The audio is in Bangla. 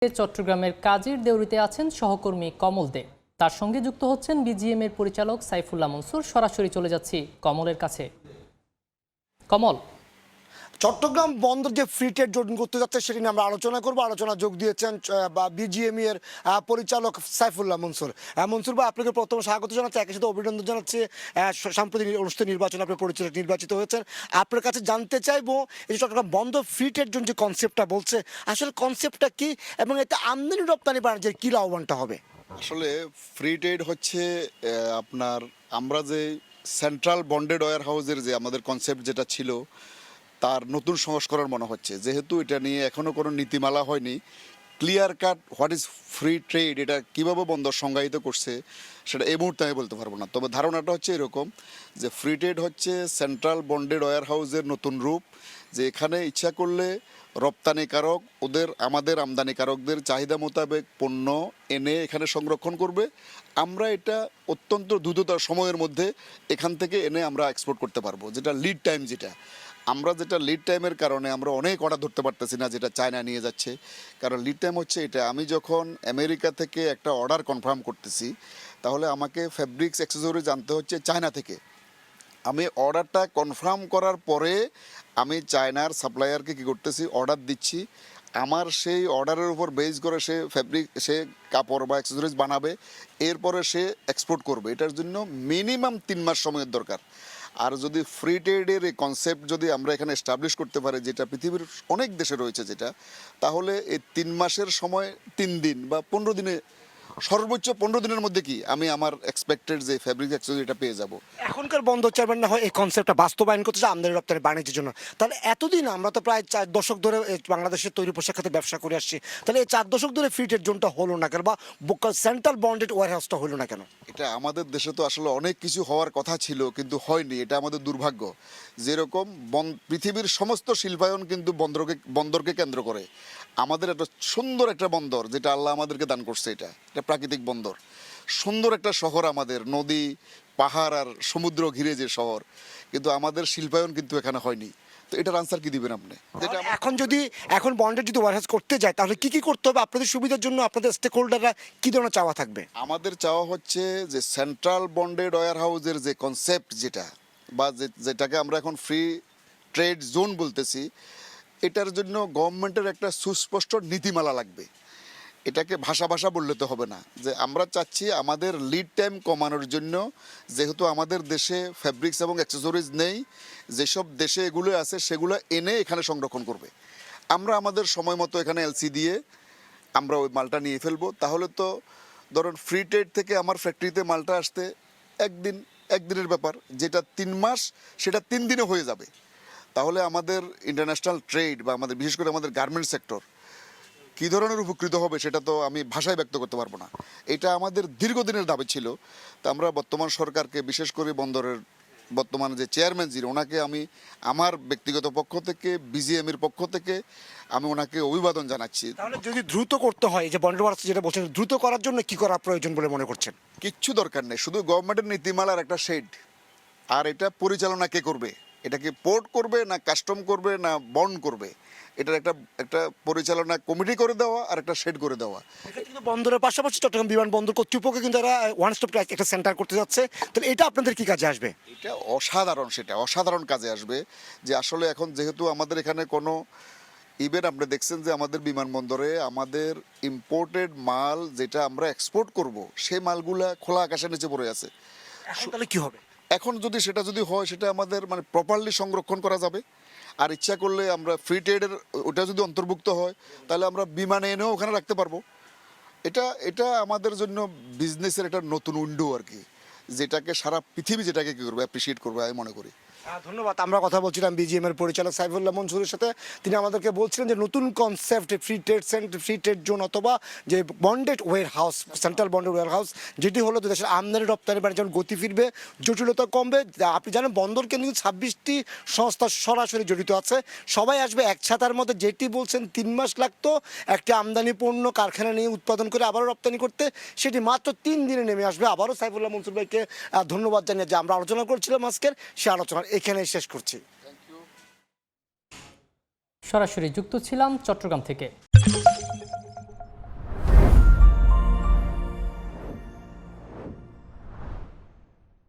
চট্টগ্রামের কাজীর দেউরিতে আছেন সহকর্মী কমল দে। তার সঙ্গে যুক্ত হচ্ছেন বিজিএম এর পরিচালক সাইফুল্লাহ মনসুর। সরাসরি চলে যাচ্ছি কমলের কাছে। কমল, চট্টগ্রাম বন্দর যে ফ্রি ট্রেড জোন করতে যাচ্ছে সেটি নিয়ে আমরা আলোচনা করব। আলোচনা যোগ দিয়েছেন বিজিএমই এর পরিচালক সাইফুল্লাহ মনসুর। মনসুর ভাই, আপনাকে প্রথম স্বাগত জানাচ্ছি, একই সাথে অভিনন্দন জানাচ্ছি। সাম্প্রতিক অনুষ্ঠিত নির্বাচনে আপনি নির্বাচিত হয়েছেন। আপনার কাছে জানতে চাইবো, এই যে চট্টগ্রাম বন্দর ফ্রি ট্রেড জোন যে কনসেপ্টটা বলছে, আসলে কনসেপ্টটা কি এবং এতে আমদানি রপ্তানি বাণিজ্যের কী লাভবানটা হবে? আসলে ফ্রি ট্রেড হচ্ছে আপনার আমরা যে সেন্ট্রাল বন্ডেড ওয়্যার হাউসের যে আমাদের কনসেপ্ট যেটা ছিল তার নতুন সংস্করণ মনে হচ্ছে। যেহেতু এটা নিয়ে এখনও কোনো নীতিমালা হয়নি, clear cut what is free trade, এটা কীভাবে বন্দর সংজ্ঞায়িত করছে সেটা এই মুহূর্তে আমি বলতে পারবো না। তবে ধারণাটা হচ্ছে এরকম যে ফ্রি ট্রেড হচ্ছে সেন্ট্রাল বন্ডেড ওয়্যার হাউসের নতুন রূপ, যে এখানে ইচ্ছা করলে রপ্তানিকারক আমাদের আমদানিকারকদের চাহিদা মোতাবেক পণ্য এনে এখানে সংরক্ষণ করবে। আমরা এটা অত্যন্ত দ্রুততার সময়ের মধ্যে এখান থেকে এনে আমরা এক্সপোর্ট করতে পারবো। যেটা লিড টাইম, যেটা লিড টাইমের কারণে আমরা অনেক অর্ডার ধরতে পারতেছি না, যেটা চায়না নিয়ে যাচ্ছে। কারণ লিড টাইম হচ্ছে এটা, আমি যখন আমেরিকা থেকে একটা অর্ডার কনফার্ম করতেছি তাহলে আমাকে ফ্যাব্রিক্স অ্যাক্সেসরিজ আনতে হচ্ছে চায়না থেকে। আমি অর্ডারটা কনফার্ম করার পরে আমি চায়নার সাপ্লায়ারকে কী করতেছি, অর্ডার দিচ্ছি। আমার সেই অর্ডারের উপর বেস করে সে কাপড় বা অ্যাক্সেসরিজ বানাবে, এরপরে সে এক্সপোর্ট করবে। এটার জন্য মিনিমাম 3 মাস সময়ের দরকার। আর যদি ফ্রি ট্রেডের এই কনসেপ্ট যদি আমরা এখানে এস্টাবলিশ করতে পারি, যেটা পৃথিবীর অনেক দেশে রয়েছে যেটা, তাহলে এই 3 মাসের সময় 3 দিন বা 15 দিনে, সর্বোচ্চ 15 দিনের মধ্যে কি আমি আমার এক্সপেক্টেড যে ফ্যাব্রিক অ্যাক্সেসরি এটা পেয়ে যাব। এখনকার বন্দর চেয়ারম্যান না হয় এই কনসেপ্টটা বাস্তবায়ন করতে চায় আমদানি রপ্তানি বাণিজ্যের জন্য। তাহলে এতদিন আমরা তো প্রায় 4 দশক ধরে বাংলাদেশের তৈরি পোশাক খাতে ব্যবসা করে আসছি, তাহলে এই 4 দশক ধরে ফ্রি ট্রেড জোনটা হলো না কেন, বা সেন্ট্রাল বন্ডেড ওয়্যার হাউসটা হলো না কেন? এটা আমাদের দেশে তো আসলে অনেক কিছু হওয়ার কথা ছিল কিন্তু হয়নি, এটা আমাদের দুর্ভাগ্য। যেরকম পৃথিবীর সমস্ত শিল্পায়ন কিন্তু বন্দরকে কেন্দ্র করে। আমাদের একটা সুন্দর একটা বন্দর যেটা আল্লাহ আমাদেরকে দান করছে, এটা প্রাকৃতিক বন্দর, সুন্দর একটা শহর, আমাদের নদী পাহাড় আর সমুদ্র ঘিরে যে শহর, কিন্তু আমাদের শিল্পায়ন কিন্তু এখানে হয়নি। তো এটার আনসার কি দিবেন আপনি? এখন বন্ডেড যদি ওয়্যার হাউস করতে যায় তাহলে কি কি করতে হবে আপনাদের সুবিধার জন্য? আপনাদের স্টেক হোল্ডাররা কি ধরনের চাওয়া থাকবে? আমাদের চাওয়া হচ্ছে যে সেন্ট্রাল বন্ডেড ওয়্যার হাউসের যে কনসেপ্ট যেটা, বা যেটাকে আমরা এখন ফ্রি ট্রেড জোন বলতেছি, এটার জন্য গভর্নমেন্টের একটা সুস্পষ্ট নীতিমালা লাগবে। এটাকে ভাষা বললে তো হবে না। যে আমরা চাচ্ছি আমাদের লিড টাইম কমানোর জন্য, যেহেতু আমাদের দেশে ফ্যাব্রিক্স এবং অ্যাক্সেসরিজ নেই, যেসব দেশে এগুলো আছে সেগুলো এনে এখানে সংরক্ষণ করবে। আমরা আমাদের সময় মতো এখানে এলসি দিয়ে আমরা ওই মালটা নিয়ে ফেলবো। তাহলে তো ধরুন ফ্রি ট্রেড থেকে আমার ফ্যাক্টরিতে মালটা আসতে একদিনের ব্যাপার, যেটা 3 মাস সেটা 3 দিনে হয়ে যাবে। তাহলে আমাদের ইন্টারন্যাশনাল ট্রেড বা আমাদের বিশেষ করে আমাদের গার্মেন্টস সেক্টর কী ধরনের উপকৃত হবে সেটা তো আমি ভাষায় ব্যক্ত করতে পারবো না। এটা আমাদের দীর্ঘদিনের দাবি ছিল। তা আমরা বর্তমান সরকারকে, বিশেষ করে বন্দরের বর্তমান যে চেয়ারম্যান যিনি, ওনাকে আমি আমার ব্যক্তিগত পক্ষ থেকে, বিজিএমের পক্ষ থেকে আমি ওনাকে অভিবাদন জানাচ্ছি। তাহলে যদি দ্রুত করতে হয়, যে বন্ডেড ওয়্যার হাউস যেটা বলছেন, দ্রুত করার জন্য কি করা প্রয়োজন বলে মনে করছেন? কিচ্ছু দরকার নেই, শুধু গভর্নমেন্টের নীতিমালার একটা শেড। আর এটা পরিচালনা কে করবে? এটাকে পোর্ট করবে না কাস্টম করবে না বন্ড করবে? এটার একটা পরিচালনা কমিটি করে দেওয়া আর একটা শেড করে দেওয়া। কিন্তু বন্দরের পাশাপাশি চট্টগ্রাম বিমানবন্দর কর্তৃপক্ষ কিন্তু এরা ওয়ান স্টপ একটা সেন্টার করতে যাচ্ছে, তাহলে এটা আপনাদের কি কাজে আসবে? এটা অসাধারণ কাজে আসবে। যে আসলে এখন যেহেতু আমাদের এখানে কোনো ইভেন আপনি দেখছেন যে আমাদের বিমানবন্দরে আমাদের ইম্পোর্টেড মাল যেটা আমরা এক্সপোর্ট করব, সেই মালগুলা খোলা আকাশের নিচে পড়ে আছে। তাহলে কি হবে? এখন যদি হয় সেটা আমাদের মানে প্রপারলি সংরক্ষণ করা যাবে। আর ইচ্ছা করলে আমরা ফ্রি ট্রেডের ওটা যদি অন্তর্ভুক্ত হয় তাহলে আমরা বিমানে এনেও ওখানে রাখতে পারবো। এটা আমাদের জন্য বিজনেসের একটা নতুন উইন্ডো আর কি, যেটাকে সারা পৃথিবী যেটাকে কী করবে, অ্যাপ্রিসিয়েট করবে আমি মনে করি। ধন্যবাদ। আমরা কথা বলছিলাম বিজিএম এর পরিচালক সাইফুল্লাহ মনসুরের সাথে। তিনি আমাদেরকে বলছিলেন যে নতুন কনসেপ্ট ফ্রি ট্রেড জোন অথবা যে bonded warehouse, central bonded warehouse, যেটি হলো দেশের আমদানি রপ্তানি বাণিজ্য যখন গতি ফিরবে, জটিলতা কমবে। আপনি জানেন বন্দর কেন্দ্রে 26টি সংস্থা সরাসরি জড়িত আছে, সবাই আসবে এক ছাতার মধ্যে। যেটি বলছেন 3 মাস লাগতো একটি আমদানি পণ্য কারখানা নিয়ে উৎপাদন করে আবারও রপ্তানি করতে, সেটি মাত্র 3 দিনে নেমে আসবে। আবারও সাইফুল্লাহ মনসুর ভাইকে ধন্যবাদ জানিয়ে যে আমরা আলোচনা করছিলাম আজকের, সে আলোচনা এখানে শেষ করছি। সরাসরি যুক্ত ছিলাম চট্টগ্রাম থেকে।